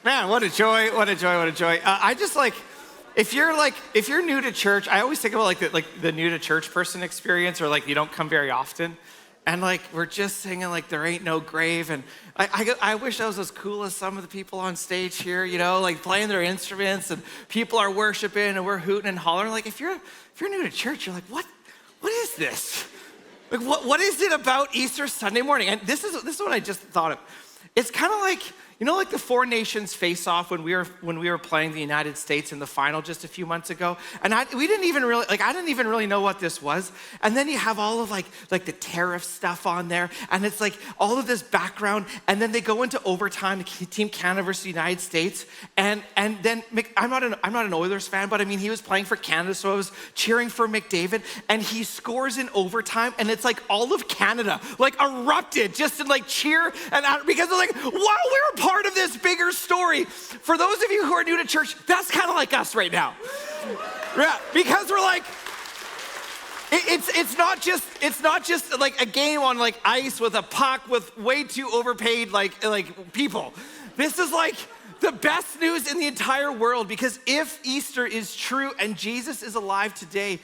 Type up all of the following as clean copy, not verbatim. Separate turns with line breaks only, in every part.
Man, what a joy, what a joy, what a joy. I just if you're new to church, I always think about the new to church person experience, or you don't come very often. And we're just singing there ain't no grave. And I wish I was as cool as some of the people on stage here, playing their instruments and people are worshiping and we're hooting and hollering. If you're new to church, you're like, what is this? What is it about Easter Sunday morning? And this is what I just thought of. It's kind of like the Four Nations face-off when we were playing the United States in the final just a few months ago, and I didn't even really know what this was. And then you have all of the tariff stuff on there, and it's all of this background, and then they go into overtime, Team Canada versus the United States, and then I'm not an Oilers fan, but I mean he was playing for Canada, so I was cheering for McDavid, and he scores in overtime, and it's all of Canada erupted just in cheer and because they're wow, we're part of this bigger story. For those of you who are new to church, that's kind of like us right now. Yeah, because we're it's not just a game on ice with a puck with way too overpaid people. This is the best news in the entire world, because if Easter is true and Jesus is alive today,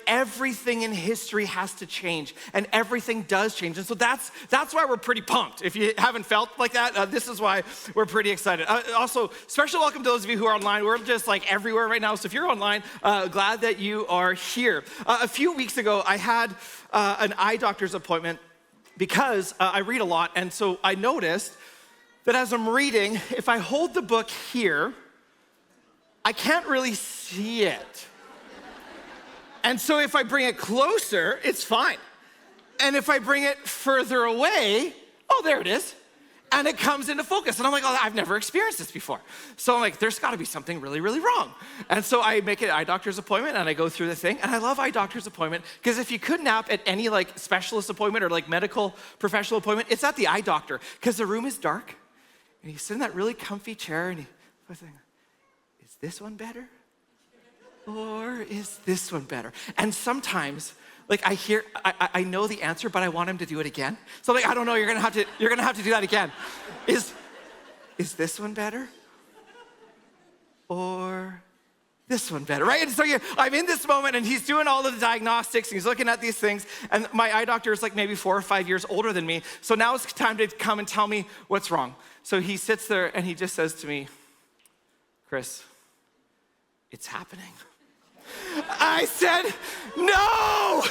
everything in history has to change, and everything does change. And so that's why we're pretty pumped. If you haven't felt like that, this is why we're pretty excited. Also, special welcome to those of you who are online. We're just everywhere right now. So if you're online, glad that you are here. A few weeks ago, I had an eye doctor's appointment because I read a lot. And so I noticed that as I'm reading, if I hold the book here, I can't really see it. And so if I bring it closer, it's fine. And if I bring it further away, oh, there it is. And it comes into focus. And I'm oh, I've never experienced this before. So I'm there's gotta be something really, really wrong. And so I make an eye doctor's appointment and I go through the thing. And I love eye doctor's appointment because if you could nap at any specialist appointment or medical professional appointment, it's at the eye doctor, because the room is dark. And you sit in that really comfy chair and is this one better? Or is this one better? And sometimes, I know the answer, but I want him to do it again. So I don't know, you're gonna have to do that again. Is this one better? Or this one better, right? And so I'm in this moment and he's doing all of the diagnostics and he's looking at these things, and my eye doctor is maybe 4 or 5 years older than me. So now it's time to come and tell me what's wrong. So he sits there and he just says to me, Chris, it's happening. I said, no,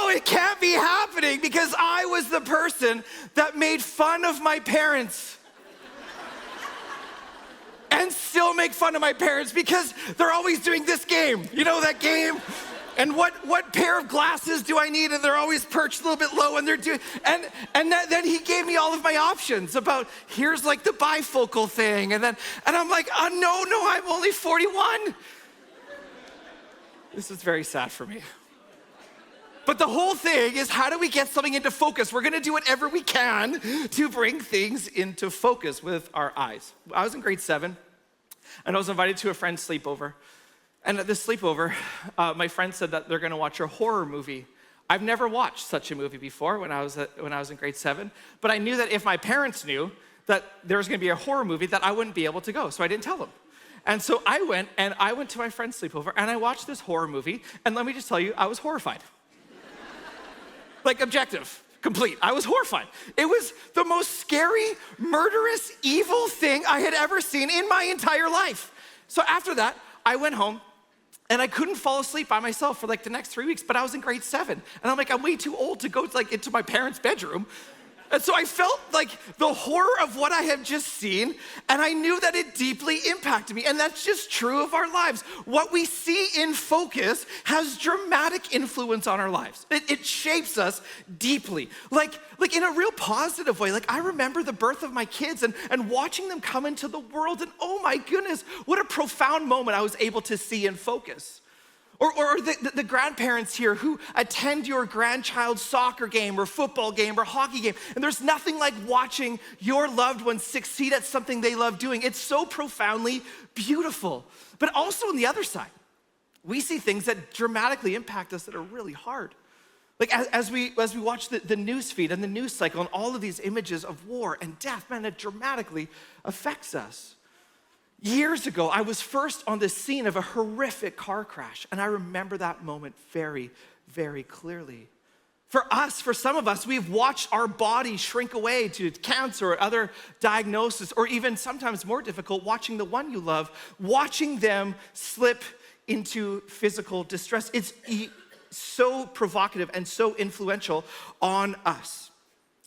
it can't be happening, because I was the person that made fun of my parents. And still make fun of my parents because they're always doing this game. You know that game? And what pair of glasses do I need? And they're always perched a little bit low, and they're doing, then he gave me all of my options about, here's the bifocal thing. And I'm oh, no, I'm only 41. This is very sad for me. But the whole thing is, how do we get something into focus? We're gonna do whatever we can to bring things into focus with our eyes. I was in grade 7, and I was invited to a friend's sleepover. And at this sleepover, my friend said that they're gonna watch a horror movie. I've never watched such a movie before when I was in grade 7, but I knew that if my parents knew that there was gonna be a horror movie, that I wouldn't be able to go, so I didn't tell them. And so I went to my friend's sleepover, and I watched this horror movie, and let me just tell you, I was horrified. Objective, complete. I was horrified. It was the most scary, murderous, evil thing I had ever seen in my entire life. So after that, I went home, and I couldn't fall asleep by myself for the next 3 weeks, but I was in grade 7. And I'm I'm way too old to go into my parents' bedroom. And so I felt the horror of what I had just seen, and I knew that it deeply impacted me. And that's just true of our lives. What we see in focus has dramatic influence on our lives. It shapes us deeply. In a real positive way. I remember the birth of my kids and watching them come into the world, and oh my goodness, what a profound moment I was able to see in focus. Or the grandparents here who attend your grandchild's soccer game or football game or hockey game, and there's nothing like watching your loved ones succeed at something they love doing. It's so profoundly beautiful. But also on the other side, we see things that dramatically impact us that are really hard. As we watch the news feed and the news cycle and all of these images of war and death, man, it dramatically affects us. Years ago, I was first on the scene of a horrific car crash, and I remember that moment very, very clearly. For us, for some of us, we've watched our bodies shrink away to cancer or other diagnoses, or even sometimes more difficult, watching the one you love, watching them slip into physical distress. It's so provocative and so influential on us.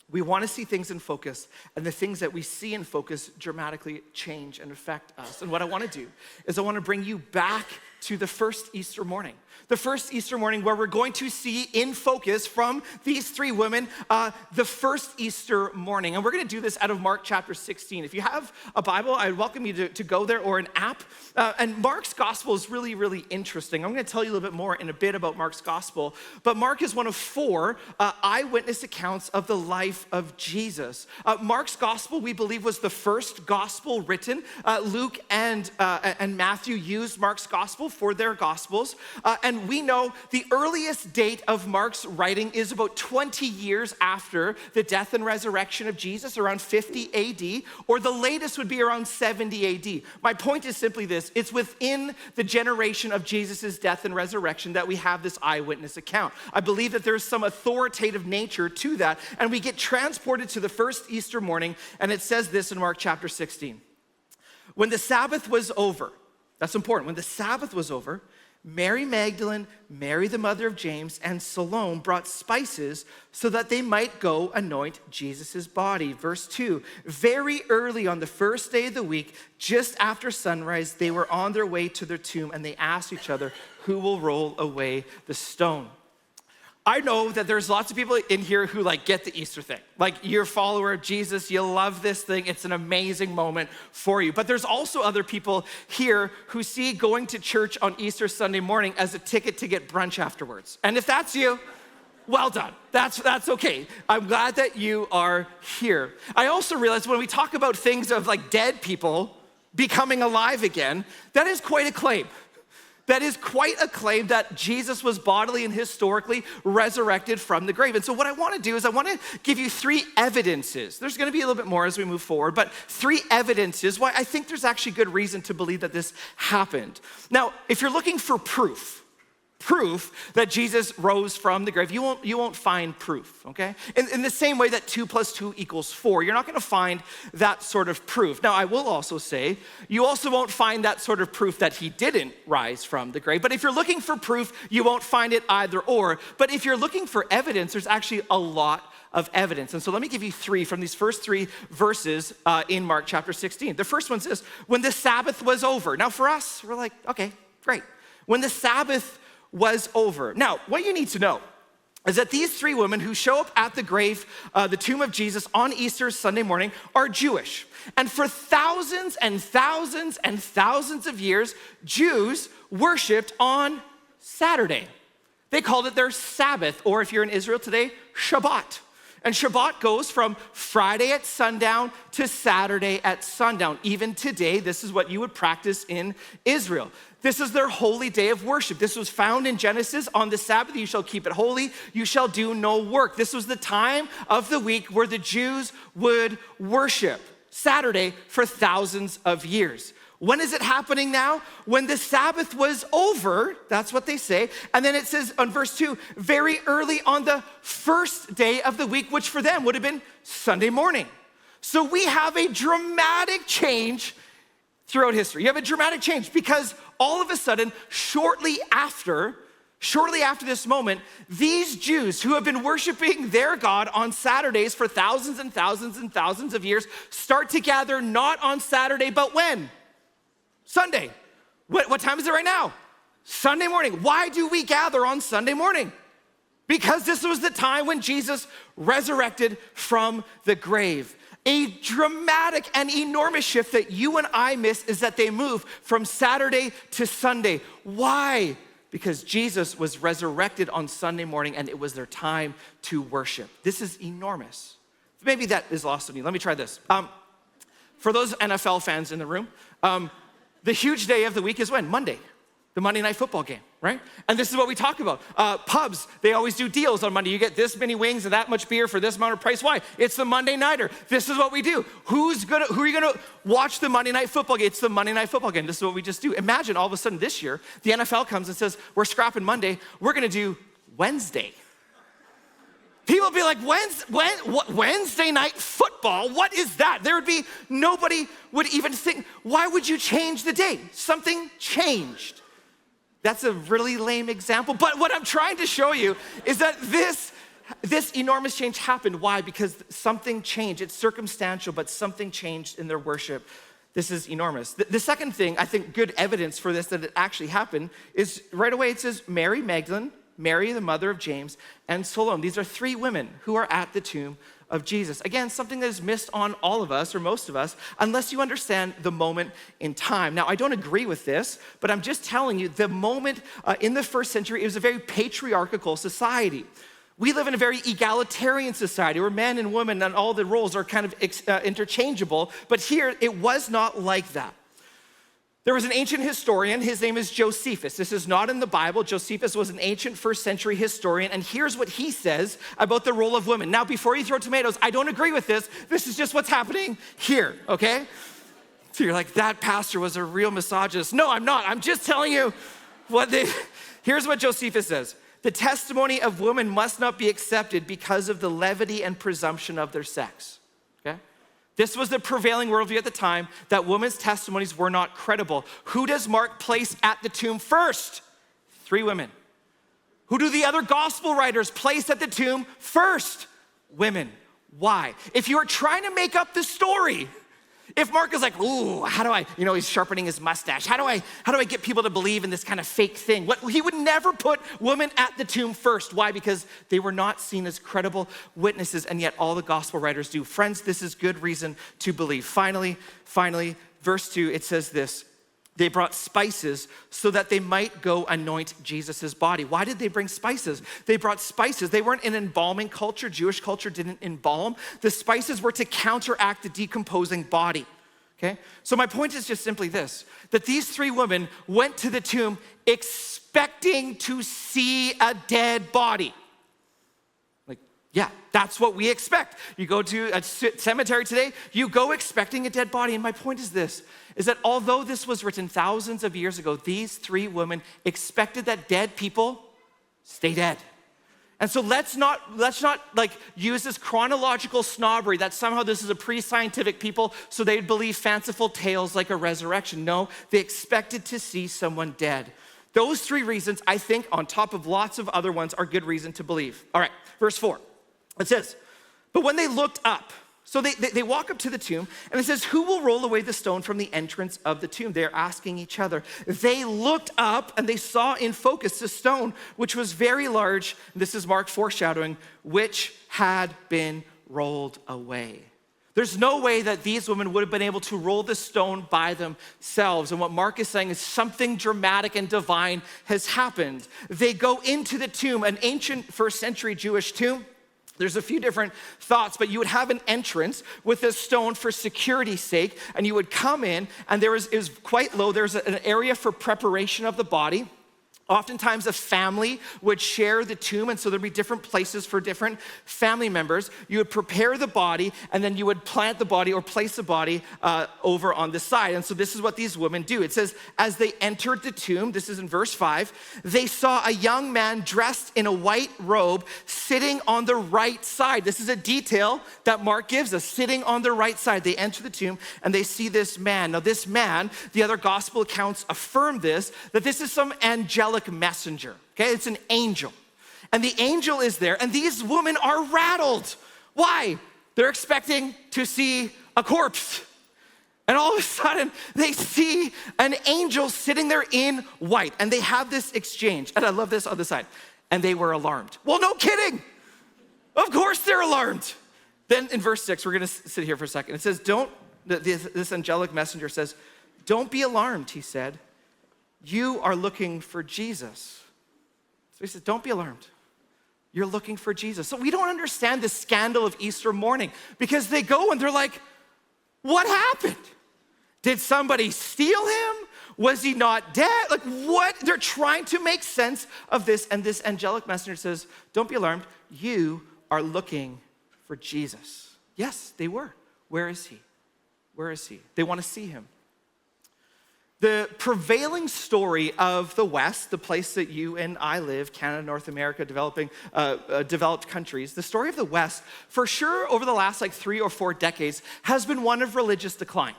We want to see things in focus, and the things that we see in focus dramatically change and affect us. And what I want to do is I want to bring you back to the first Easter morning. The first Easter morning where we're going to see in focus from these three women, the first Easter morning. And we're going to do this out of Mark chapter 16. If you have a Bible, I welcome you to go there, or an app. And Mark's gospel is really, really interesting. I'm going to tell you a little bit more in a bit about Mark's gospel. But Mark is one of four eyewitness accounts of the life of Jesus. Mark's gospel, we believe, was the first gospel written. Luke and Matthew used Mark's gospel for their gospels. And we know the earliest date of Mark's writing is about 20 years after the death and resurrection of Jesus, around 50 AD, or the latest would be around 70 AD. My point is simply this: it's within the generation of Jesus' death and resurrection that we have this eyewitness account. I believe that there's some authoritative nature to that, and we get transported to the first Easter morning, and it says this in Mark chapter 16. When the Sabbath was over, that's important, when the Sabbath was over, Mary Magdalene, Mary the mother of James, and Salome brought spices so that they might go anoint Jesus' body. Verse 2, very early on the first day of the week, just after sunrise, they were on their way to their tomb, and they asked each other, who will roll away the stone? I know that there's lots of people in here who get the Easter thing. You're a follower of Jesus, you love this thing, it's an amazing moment for you. But there's also other people here who see going to church on Easter Sunday morning as a ticket to get brunch afterwards. And if that's you, well done. That's okay. I'm glad that you are here. I also realize when we talk about things of dead people becoming alive again, that is quite a claim. That is quite a claim that Jesus was bodily and historically resurrected from the grave. And so what I want to do is I want to give you three evidences. There's going to be a little bit more as we move forward, but three evidences why I think there's actually good reason to believe that this happened. Now, if you're looking for proof that Jesus rose from the grave, you won't find proof, okay? In the same way that 2 + 2 = 4, you're not gonna find that sort of proof. Now, I will also say, you also won't find that sort of proof that he didn't rise from the grave. But if you're looking for proof, you won't find it either or. But if you're looking for evidence, there's actually a lot of evidence. And so let me give you three from these first three verses in Mark chapter 16. The first one says, when the Sabbath was over. Now for us, we're like, okay, great. When the Sabbath was over. Now, what you need to know is that these three women who show up at the grave, the tomb of Jesus on Easter Sunday morning, are Jewish. And for thousands and thousands and thousands of years, Jews worshiped on Saturday. They called it their Sabbath, or if you're in Israel today, Shabbat. And Shabbat goes from Friday at sundown to Saturday at sundown. Even today, this is what you would practice in Israel. This is their holy day of worship. This was found in Genesis. On the Sabbath, you shall keep it holy. You shall do no work. This was the time of the week where the Jews would worship. Saturday for thousands of years. When is it happening now? When the Sabbath was over, that's what they say. And then it says on verse 2, very early on the first day of the week, which for them would have been Sunday morning. So we have a dramatic change throughout history. You have a dramatic change because all of a sudden, shortly after this moment, these Jews who have been worshiping their God on Saturdays for thousands and thousands and thousands of years start to gather not on Saturday, but when? Sunday. What time is it right now? Sunday morning. Why do we gather on Sunday morning? Because this was the time when Jesus resurrected from the grave. A dramatic and enormous shift that you and I miss is that they move from Saturday to Sunday. Why? Because Jesus was resurrected on Sunday morning and it was their time to worship. This is enormous. Maybe that is lost on you. Let me try this. For those NFL fans in the room, the huge day of the week is when? Monday, the Monday Night Football game. right? And this is what we talk about. Pubs, they always do deals on Monday. You get this many wings and that much beer for this amount of price. Why? It's the Monday nighter. This is what we do. Who are you gonna watch the Monday night football game? It's the Monday night football game. This is what we just do. Imagine all of a sudden this year, the NFL comes and says, we're scrapping Monday. We're gonna do Wednesday. People would be like, Wednesday night football? What is that? Nobody would even think, why would you change the day? Something changed. That's a really lame example, but what I'm trying to show you is that this enormous change happened. Why? Because something changed. It's circumstantial, but something changed in their worship. This is enormous. The second thing, I think good evidence for this, that it actually happened, is right away it says Mary Magdalene, Mary, the mother of James, and Salome. These are three women who are at the tomb of Jesus. Again, something that is missed on all of us, or most of us, unless you understand the moment in time. Now, I don't agree with this, but I'm just telling you, the moment in the first century, it was a very patriarchal society. We live in a very egalitarian society where men and women and all the roles are kind of interchangeable, but here it was not like that. There was an ancient historian, his name is Josephus. This is not in the Bible. Josephus was an ancient first century historian, and here's what he says about the role of women. Now, before you throw tomatoes, I don't agree with this. This is just what's happening here, okay? So you're like, that pastor was a real misogynist. No, I'm not. I'm just telling you here's what Josephus says. The testimony of women must not be accepted because of the levity and presumption of their sex, okay? This was the prevailing worldview at the time, that women's testimonies were not credible. Who does Mark place at the tomb first? Three women. Who do the other gospel writers place at the tomb first? Women. Why? If you are trying to make up the story, if Mark is like, ooh, how do I, he's sharpening his mustache. How do I get people to believe in this kind of fake thing? He would never put women at the tomb first. Why? Because they were not seen as credible witnesses, and yet all the gospel writers do. Friends, this is good reason to believe. Finally, verse 2, it says this. They brought spices so that they might go anoint Jesus' body. Why did they bring spices? They brought spices. They weren't an embalming culture. Jewish culture didn't embalm. The spices were to counteract the decomposing body, okay? So my point is just simply this, that these three women went to the tomb expecting to see a dead body. Yeah, that's what we expect. You go to a cemetery today, you go expecting a dead body. And my point is this, is that although this was written thousands of years ago, these three women expected that dead people stay dead. And so let's not use this chronological snobbery that somehow this is a pre-scientific people, so they'd believe fanciful tales like a resurrection. No, they expected to see someone dead. Those three reasons, I think, on top of lots of other ones, are good reason to believe. All right, verse 4. It says, but when they looked up, so they walk up to the tomb, and it says, who will roll away the stone from the entrance of the tomb? They're asking each other. They looked up, and they saw in focus the stone, which was very large. This is Mark foreshadowing, which had been rolled away. There's no way that these women would have been able to roll the stone by themselves. And what Mark is saying is something dramatic and divine has happened. They go into the tomb, an ancient first century Jewish tomb. There's a few different thoughts, but you would have an entrance with a stone for security's sake, and you would come in, and it was quite low. There's an area for preparation of the body. Oftentimes a family would share the tomb, and so there'd be different places for different family members. You would prepare the body, and then you would plant the body or place the body over on the side. And so this is what these women do. It says, as they entered the tomb, this is in verse 5, they saw a young man dressed in a white robe sitting on the right side. This is a detail that Mark gives us, sitting on the right side. They enter the tomb, and they see this man. Now this man, the other gospel accounts affirm this, that this is some angelic messenger, okay? It's an angel. And the angel is there, and these women are rattled. Why? They're expecting to see a corpse. And all of a sudden, they see an angel sitting there in white, and they have this exchange. And I love this on the side. And they were alarmed. Well, no kidding. Of course they're alarmed. Then in verse 6, we're gonna sit here for a second. It says, this angelic messenger says, don't be alarmed, he said. You are looking for Jesus. So he says, don't be alarmed. You're looking for Jesus. So we don't understand the scandal of Easter morning because they go and they're like, what happened? Did somebody steal him? Was he not dead? Like what? They're trying to make sense of this. And this angelic messenger says, don't be alarmed. You are looking for Jesus. Yes, they were. Where is he? Where is he? They want to see him. The prevailing story of the West, the place that you and I live, Canada, North America, developed countries, the story of the West, for sure over the last 3 or 4 decades, has been one of religious decline.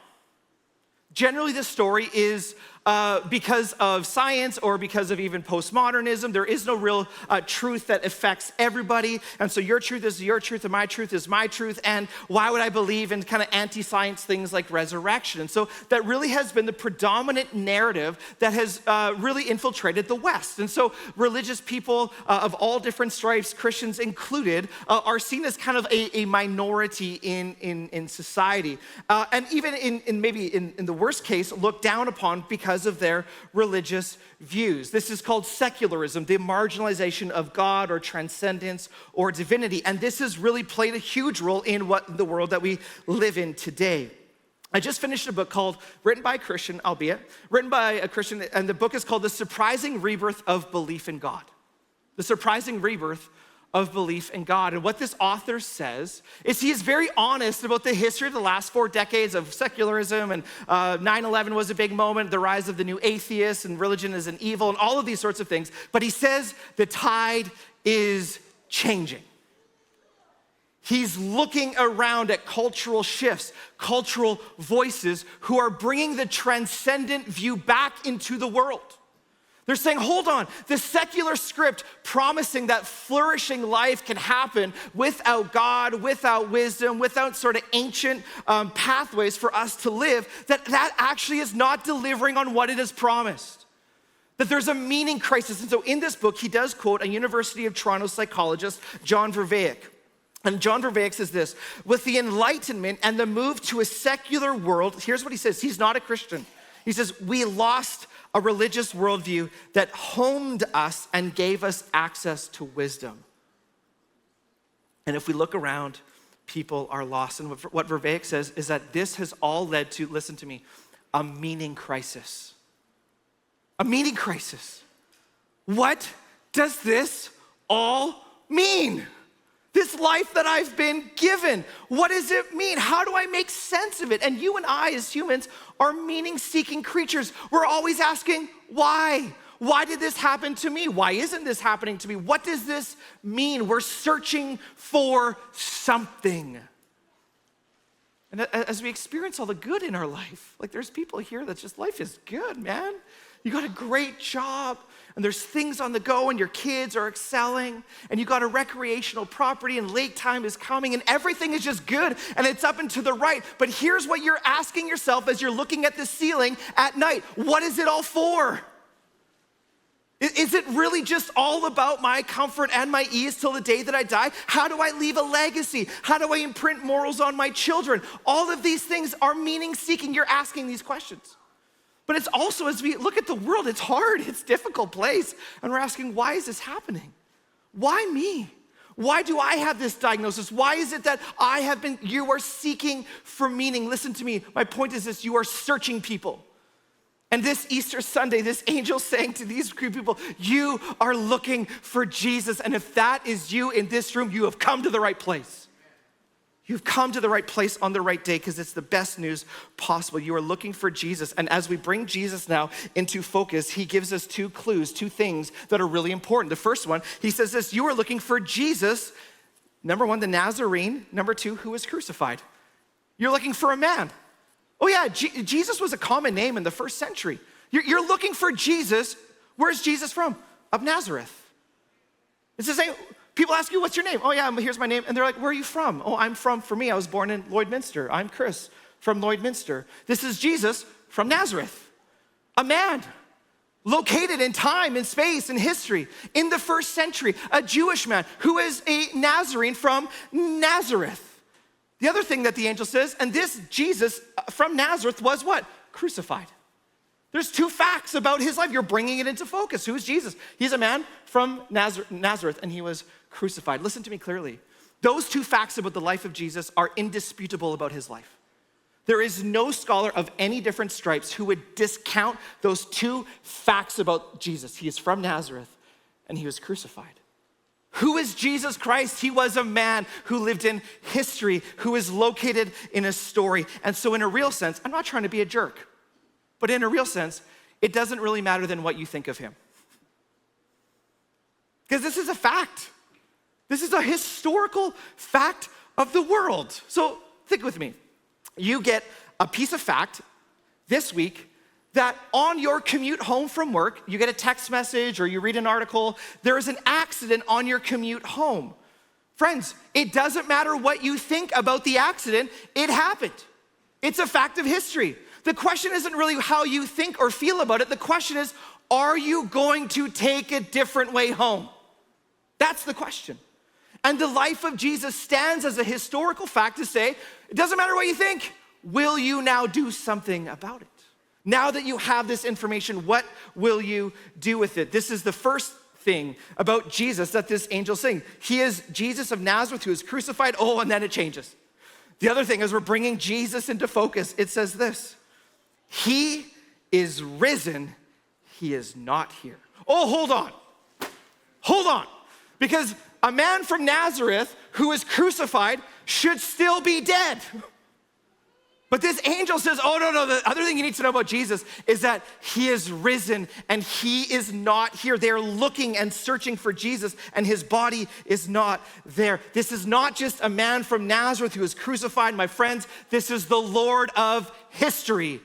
Generally, this story is because of science or because of even postmodernism. There is no real truth that affects everybody. And so your truth is your truth and my truth is my truth. And why would I believe in kind of anti-science things like resurrection? And so that really has been the predominant narrative that has really infiltrated the West. And so religious people of all different stripes, Christians included, are seen as kind of a minority in society. And even in the worst case, looked down upon because of their religious views. This is called secularism, the marginalization of God or transcendence or divinity. And this has really played a huge role in the world that we live in today. I just finished a book written by a Christian, written by a Christian, and the book is called The Surprising Rebirth of Belief in God. The Surprising Rebirth of Belief in God. And what this author says is he is very honest about the history of the last 4 decades of secularism, and 9/11 was a big moment, the rise of the new atheists, and religion is an evil, and all of these sorts of things. But he says the tide is changing. He's looking around at cultural shifts, cultural voices who are bringing the transcendent view back into the world. They're saying, hold on, the secular script promising that flourishing life can happen without God, without wisdom, without sort of ancient pathways for us to live, that actually is not delivering on what it has promised. That there's a meaning crisis. And so in this book, he does quote a University of Toronto psychologist, John Vervaeke. And John Vervaeke says this, with the Enlightenment and the move to a secular world, here's what he says, he's not a Christian. He says, we lost a religious worldview that homed us and gave us access to wisdom. And if we look around, people are lost. And what Vervaeke says is that this has all led to, listen to me, a meaning crisis. A meaning crisis. What does this all mean? This life that I've been given, what does it mean? How do I make sense of it? And you and I as humans are meaning-seeking creatures. We're always asking, why? Why did this happen to me? Why isn't this happening to me? What does this mean? We're searching for something. And as we experience all the good in our life, there's people here that's just, life is good, man. You got a great job, and there's things on the go, and your kids are excelling, and you got a recreational property, and lake time is coming, and everything is just good, and it's up and to the right. But here's what you're asking yourself as you're looking at the ceiling at night. What is it all for? Is it really just all about my comfort and my ease till the day that I die? How do I leave a legacy? How do I imprint morals on my children? All of these things are meaning-seeking. You're asking these questions. But it's also, as we look at the world, it's hard, it's a difficult place. And we're asking, why is this happening? Why me? Why do I have this diagnosis? Why is it that you are seeking for meaning? Listen to me, my point is this, you are searching people. And this Easter Sunday, this angel saying to these group of people, you are looking for Jesus. And if that is you in this room, you have come to the right place. You've come to the right place on the right day because it's the best news possible. You are looking for Jesus. And as we bring Jesus now into focus, he gives us 2 clues, 2 things that are really important. The first one, he says this, you are looking for Jesus, number 1, the Nazarene, number 2, who was crucified. You're looking for a man. Oh yeah, Jesus was a common name in the first century. You're looking for Jesus. Where's Jesus from? Of Nazareth. It's the same. People ask you, what's your name? Oh yeah, here's my name. And they're like, where are you from? Oh, for me, I was born in Lloydminster. I'm Chris from Lloydminster. This is Jesus from Nazareth. A man located in time and space and history in the first century. A Jewish man who is a Nazarene from Nazareth. The other thing that the angel says, and this Jesus from Nazareth was what? Crucified. There's 2 facts about his life. You're bringing it into focus. Who is Jesus? He's a man from Nazareth, and he was crucified. Listen to me clearly. Those 2 facts about the life of Jesus are indisputable about his life. There is no scholar of any different stripes who would discount those two facts about Jesus. He is from Nazareth and he was crucified. Who is Jesus Christ? He was a man who lived in history, who is located in a story. And so in a real sense, I'm not trying to be a jerk, but in a real sense, it doesn't really matter then what you think of him. Because this is a fact. This is a historical fact of the world. So think with me. You get a piece of fact this week that on your commute home from work, you get a text message or you read an article, there is an accident on your commute home. Friends, it doesn't matter what you think about the accident, it happened. It's a fact of history. The question isn't really how you think or feel about it. The question is, are you going to take a different way home? That's the question. And the life of Jesus stands as a historical fact to say, it doesn't matter what you think, will you now do something about it? Now that you have this information, what will you do with it? This is the first thing about Jesus that this angel's saying. He is Jesus of Nazareth who is crucified. Oh, and then it changes. The other thing is we're bringing Jesus into focus. It says this, he is risen, he is not here. Oh, hold on. Because a man from Nazareth who is crucified should still be dead. But this angel says, oh, no, the other thing you need to know about Jesus is that he is risen and he is not here. They are looking and searching for Jesus and his body is not there. This is not just a man from Nazareth who is crucified, my friends. This is the Lord of history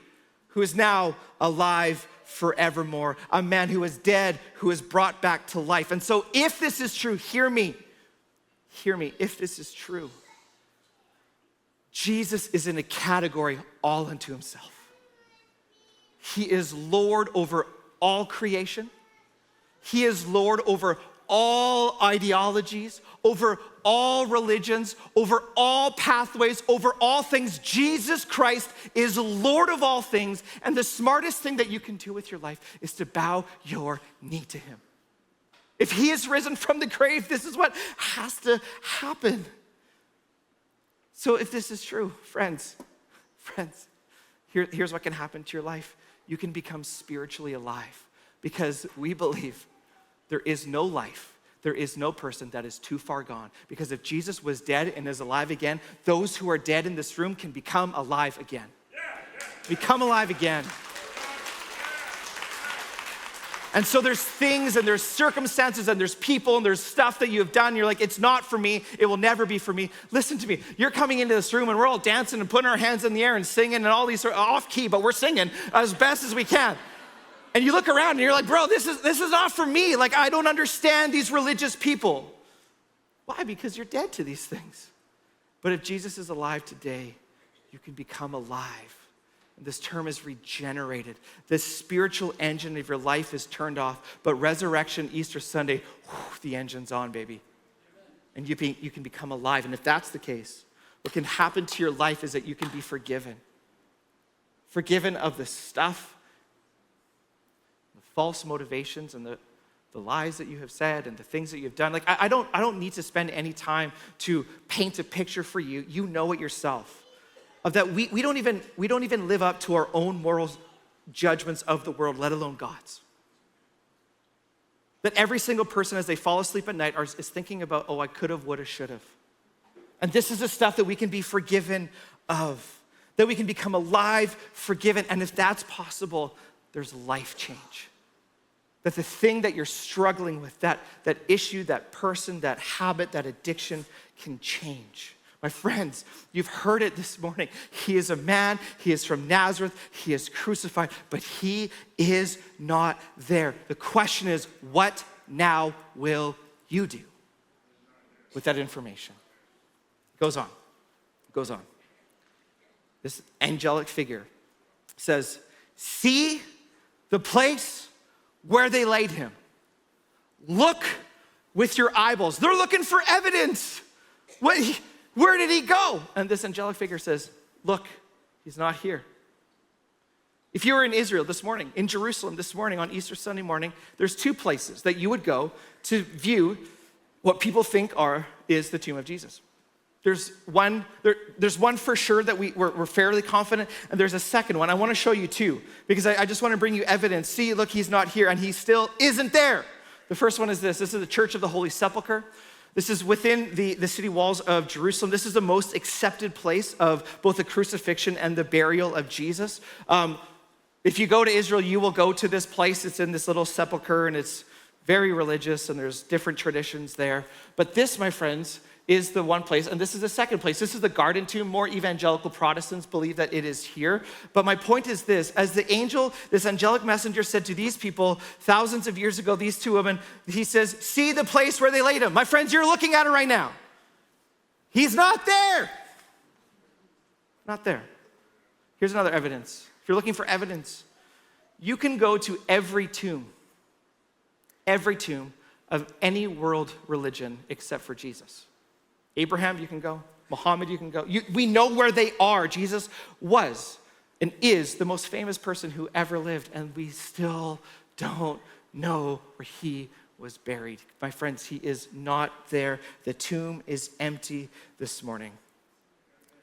who is now alive forevermore. A man who is dead, who is brought back to life. And so if this is true, hear me, if this is true, Jesus is in a category all unto himself. He is Lord over all creation. He is Lord over all ideologies, over all religions, over all pathways, over all things. Jesus Christ is Lord of all things, and the smartest thing that you can do with your life is to bow your knee to him. If he is risen from the grave, this is what has to happen. So if this is true, friends, here's what can happen to your life. You can become spiritually alive because we believe there is no life, there is no person that is too far gone. Because if Jesus was dead and is alive again, those who are dead in this room can become alive again. Become alive again. And so there's things and there's circumstances and there's people and there's stuff that you have done. You're like, it's not for me. It will never be for me. Listen to me. You're coming into this room and we're all dancing and putting our hands in the air and singing and all these are off key, but we're singing as best as we can. And you look around and you're like, bro, this is not for me. Like, I don't understand these religious people. Why? Because you're dead to these things. But if Jesus is alive today, you can become alive. This term is regenerated. The spiritual engine of your life is turned off, but resurrection, Easter Sunday, the engine's on, baby. And you can become alive. And if that's the case, what can happen to your life is that you can be forgiven. Forgiven of the stuff, the false motivations and the lies that you have said and the things that you've done. Like, I don't need to spend any time to paint a picture for you. You know it yourself. Of that we don't even live up to our own moral judgments of the world, let alone God's. That every single person as they fall asleep at night is thinking about, oh, I could have, would have, should have. And this is the stuff that we can be forgiven of, that we can become alive, forgiven. And if that's possible, there's life change. That the thing that you're struggling with, that issue, that person, that habit, that addiction can change. My friends, you've heard it this morning. He is a man, he is from Nazareth, he is crucified, but he is not there. The question is, what now will you do with that information? It goes on. This angelic figure says, see the place where they laid him. Look with your eyeballs. They're looking for evidence. Where did he go? And this angelic figure says, look, he's not here. If you were in Israel this morning, in Jerusalem this morning, on Easter Sunday morning, there's two places that you would go to view what people think is the tomb of Jesus. There's one for sure that we're fairly confident, and there's a second one. I want to show you two, because I just want to bring you evidence. See, look, he's not here, and he still isn't there. The first one is this. This is the Church of the Holy Sepulchre. This is within the city walls of Jerusalem. This is the most accepted place of both the crucifixion and the burial of Jesus. If you go to Israel, you will go to this place. It's in this little sepulcher, and it's very religious, and there's different traditions there. But this, my friends, is the one place, and this is the second place. This is the Garden Tomb. More evangelical Protestants believe that it is here. But my point is this: as the angel, this angelic messenger said to these people thousands of years ago, these two women, he says, see the place where they laid him. My friends, you're looking at it right now. He's not there. Not there. Here's another evidence. If you're looking for evidence, you can go to every tomb of any world religion except for Jesus. Abraham, you can go. Muhammad, you can go. We know where they are. Jesus was and is the most famous person who ever lived, and we still don't know where he was buried. My friends, he is not there. The tomb is empty this morning.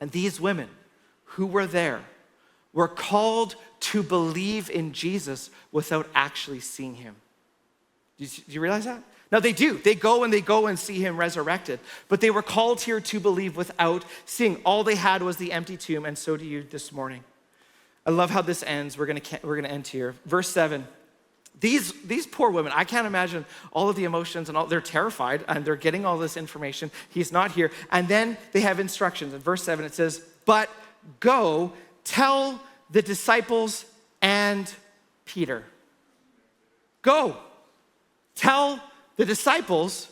And these women who were there were called to believe in Jesus without actually seeing him. Do you realize that? Now they do. They go and see him resurrected. But they were called here to believe without seeing. All they had was the empty tomb, and so do you this morning. I love how this ends. We're gonna end here. Verse 7. These poor women, I can't imagine all of the emotions and they're terrified and they're getting all this information. He's not here. And then they have instructions. In verse 7 it says, but go tell the disciples and Peter. Go tell the disciples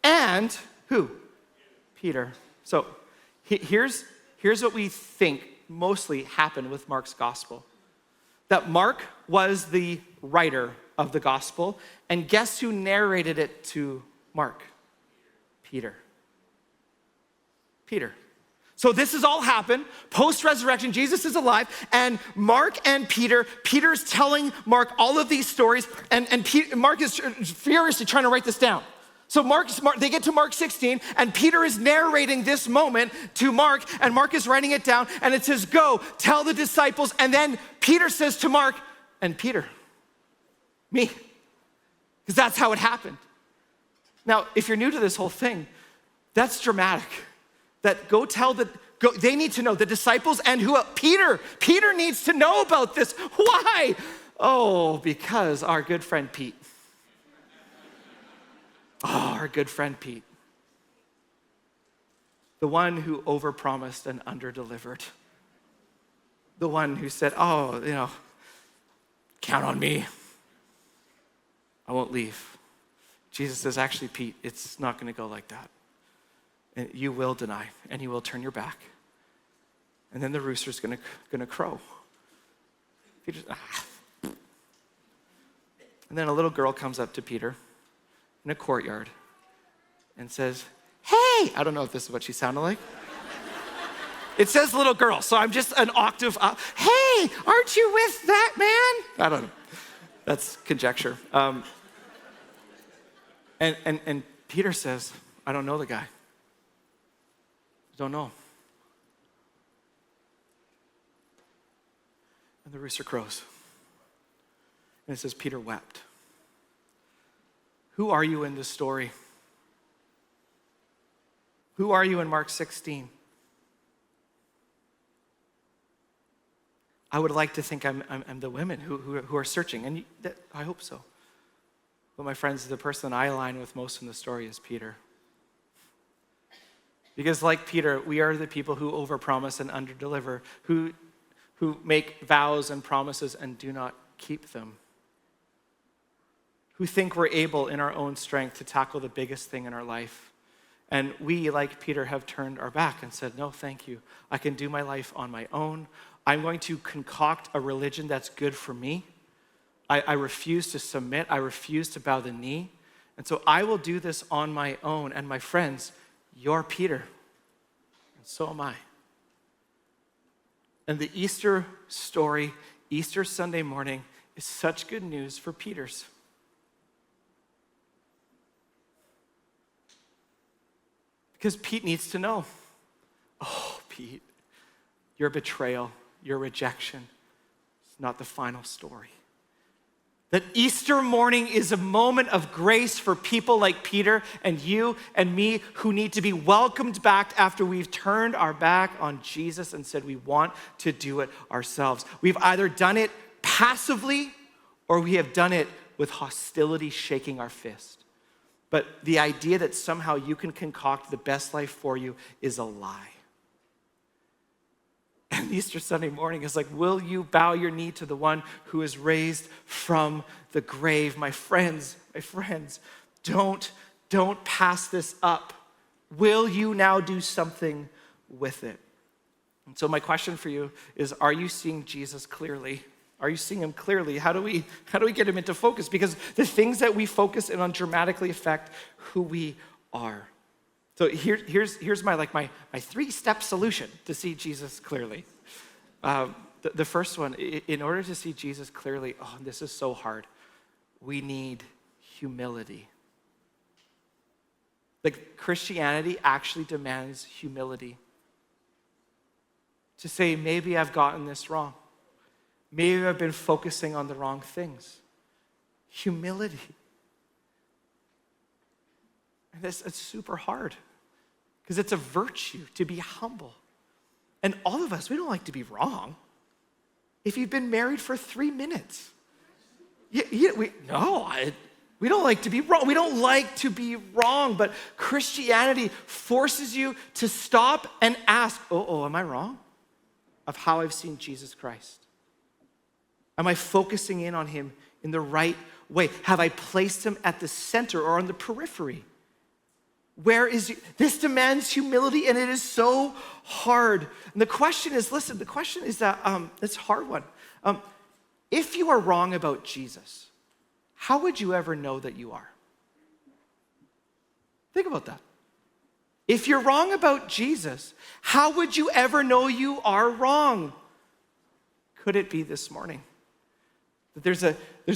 and who? Peter. So here's what we think mostly happened with Mark's gospel. That Mark was the writer of the gospel, and guess who narrated it to Mark? Peter. So this has all happened post-resurrection. Jesus is alive, and Mark and Peter's telling Mark all of these stories, and Mark is furiously trying to write this down. So they get to Mark 16, and Peter is narrating this moment to Mark, and Mark is writing it down, and it says, go, tell the disciples, and then Peter says to Mark, and Peter, me, because that's how it happened. Now, if you're new to this whole thing, that's dramatic. That they need to know, the disciples and who? Peter. Peter needs to know about this. Why? Oh, because our good friend Pete. Oh, our good friend Pete. The one who overpromised and underdelivered. The one who said, oh, count on me. I won't leave. Jesus says, actually, Pete, it's not going to go like that. And you will deny, and you will turn your back. And then the rooster's gonna crow. Peter's, And then a little girl comes up to Peter in a courtyard and says, hey! I don't know if this is what she sounded like. It says little girl, so I'm just an octave up. Hey, aren't you with that man? I don't know. That's conjecture. And Peter says, I don't know the guy. Don't know. And the rooster crows. And it says, Peter wept. Who are you in this story? Who are you in Mark 16? I would like to think I'm the women who are searching, and I hope so. But my friends, the person I align with most in the story is Peter. Because like Peter, we are the people who overpromise and underdeliver, who make vows and promises and do not keep them, who think we're able in our own strength to tackle the biggest thing in our life. And we, like Peter, have turned our back and said, no, thank you. I can do my life on my own. I'm going to concoct a religion that's good for me. I refuse to submit. I refuse to bow the knee. And so I will do this on my own. And my friends, you're Peter, and so am I. And the Easter story, Easter Sunday morning, is such good news for Peter's. Because Pete needs to know. oh, Pete, your betrayal, your rejection is not the final story. That Easter morning is a moment of grace for people like Peter and you and me who need to be welcomed back after we've turned our back on Jesus and said we want to do it ourselves. We've either done it passively or we have done it with hostility shaking our fist. But the idea that somehow you can concoct the best life for you is a lie. And Easter Sunday morning is like, will you bow your knee to the one who is raised from the grave? My friends, don't pass this up. Will you now do something with it? And so my question for you is, are you seeing Jesus clearly? Are you seeing him clearly? How do we get him into focus? Because the things that we focus in on dramatically affect who we are. So here's my three-step solution to see Jesus clearly. The first one, in order to see Jesus clearly, oh, this is so hard, we need humility. Like, Christianity actually demands humility. To say, maybe I've gotten this wrong. Maybe I've been focusing on the wrong things. Humility. And it's super hard because it's a virtue to be humble. And all of us, we don't like to be wrong. If you've been married for 3 minutes, we don't like to be wrong. We don't like to be wrong, but Christianity forces you to stop and ask, am I wrong? Of how I've seen Jesus Christ. Am I focusing in on him in the right way? Have I placed him at the center or on the periphery? Where is he? This demands humility, and it is so hard. And the question is that it's a hard one. If you are wrong about Jesus, how would you ever know that you are? Think about that. If you're wrong about Jesus, how would you ever know you are wrong? Could it be this morning that there's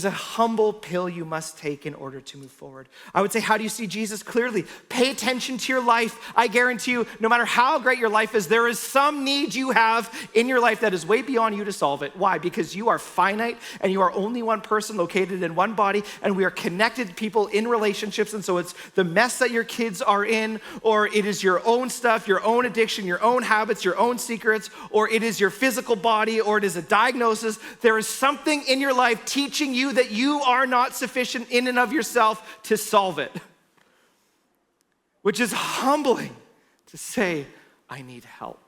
a humble pill you must take in order to move forward? I would say, how do you see Jesus clearly? Pay attention to your life. I guarantee you, no matter how great your life is, there is some need you have in your life that is way beyond you to solve it. Why? Because you are finite and you are only one person located in one body, and we are connected people in relationships. And so it's the mess that your kids are in, or it is your own stuff, your own addiction, your own habits, your own secrets, or it is your physical body, or it is a diagnosis. There is something in your life teaching you that you are not sufficient in and of yourself to solve it. Which is humbling to say, I need help.